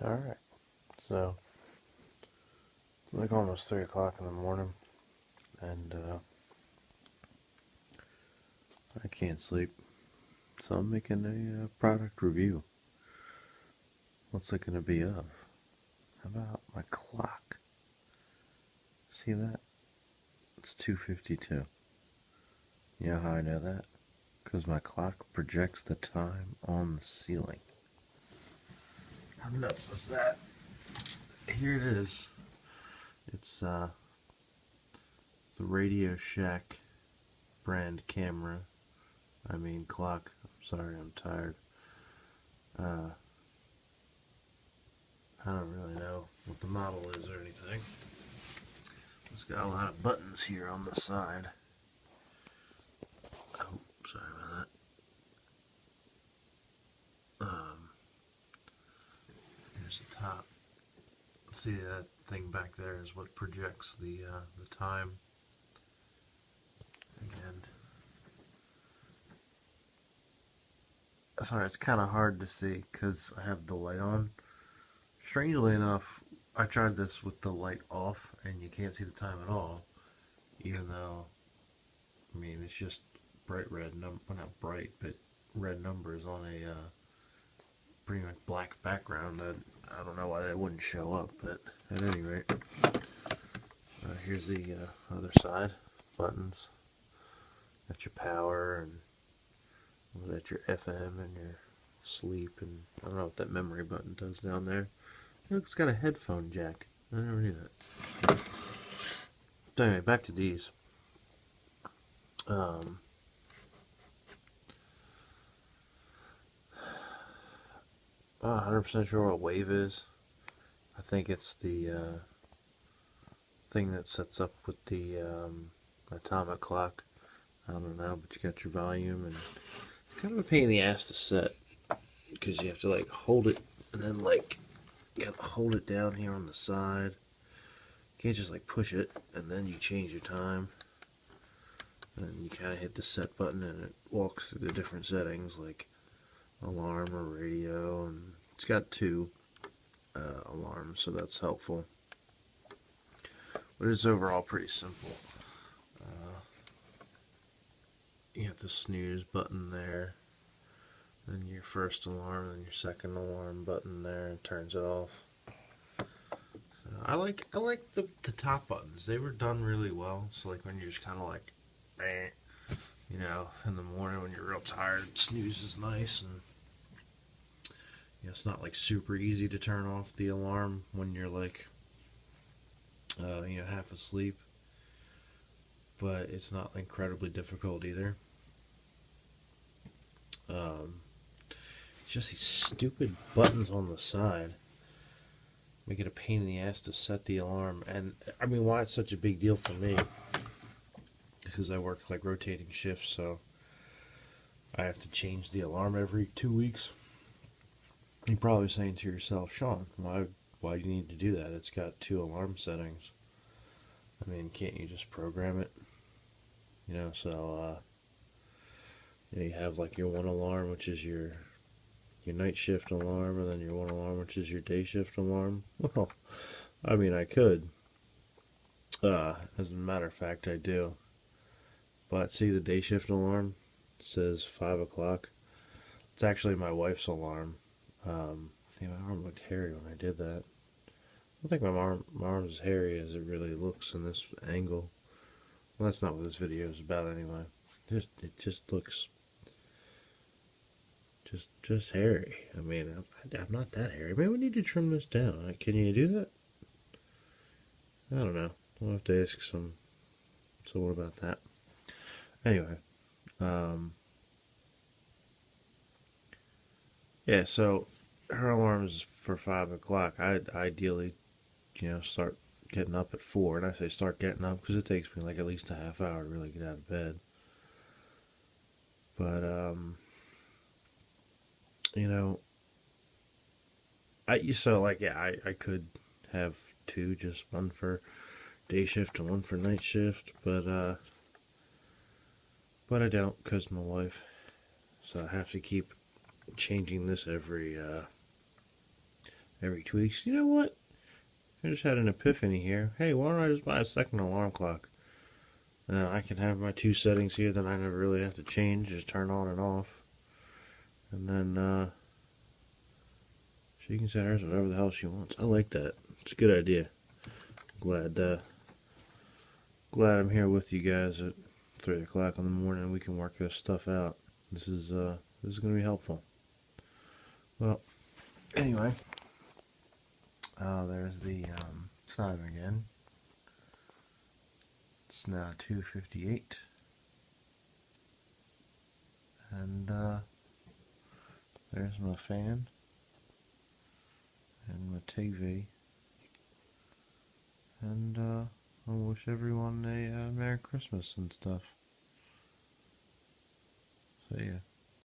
Alright, so it's like almost 3 o'clock in the morning, and I can't sleep, so I'm making a product review. What's it going to be of? How about my clock? See that? It's 2:52. You know how I know that? Because my clock projects the time on the ceiling. How nuts is that? Here it is. It's the RadioShack brand camera. Clock. I'm sorry, I'm tired. I don't really know what the model is or anything. It's got a lot of buttons here on the side. Oh, sorry about that. Here's the top. See that thing back there is what projects the time. And sorry, it's kind of hard to see because I have the light on. Strangely enough, I tried this with the light off, and you can't see the time at all. Even though, it's just bright red number, well, not bright, but red numbers on a pretty much black background. I don't know why that wouldn't show up, but at any rate, here's the other side. Buttons. That's your power, and that's your FM and your sleep, and I don't know what that memory button does down there. Look, it's got a headphone jack. I never knew that. So anyway, back to these. 100% sure what wave is. I think it's the thing that sets up with the atomic clock. I don't know, but you got your volume, and it's kind of a pain in the ass to set because you have to like hold it and then like you gotta hold it down here on the side. You can't just like push it and then you change your time. And you kind of hit the set button and it walks through the different settings like alarm or radio, and it's got two alarms, so that's helpful. But it's overall pretty simple. You have the snooze button there, then your first alarm, then your second alarm button there, and turns it off. So I like the top buttons. They were done really well. So like when you're just kind of like, in the morning when you're real tired, snooze is nice, and it's not like super easy to turn off the alarm when you're like, half asleep. But it's not incredibly difficult either. Just these stupid buttons on the side make it a pain in the ass to set the alarm. And why it's such a big deal for me, because I work like rotating shifts, so I have to change the alarm every 2 weeks. You're probably saying to yourself, Sean, why do you need to do that? It's got 2 alarm settings. Can't you just program it? You have like your one alarm, which is your night shift alarm, and then your one alarm, which is your day shift alarm. Well, I could. As a matter of fact, I do. But see, the day shift alarm says 5 o'clock. It's actually my wife's alarm. My arm looked hairy when I did that. I don't think my arm's as hairy as it really looks in this angle. Well, that's not what this video is about anyway. It just looks just hairy. I'm not that hairy. Maybe we need to trim this down. Can you do that? I don't know. We'll have to ask someone about that. Anyway, yeah. So her alarm is for 5 o'clock. I'd ideally, start getting up at 4. And I say start getting up because it takes me like at least a half hour to really get out of bed. But I could have 2, just one for day shift and one for night shift, but I don't, because my wife. So I have to keep changing this every 2 weeks. You know what? I just had an epiphany here. Hey, why don't I just buy a second alarm clock? I can have my two settings here that I never really have to change, just turn on and off. And then she can set hers whatever the hell she wants. I like that. It's a good idea. Glad I'm here with you guys at 3 o'clock in the morning. We can work this stuff out. This is going to be helpful. Well, anyway, there's the time again. It's now 2:58, and there's my fan and my TV, and I wish everyone a Merry Christmas and stuff. See ya.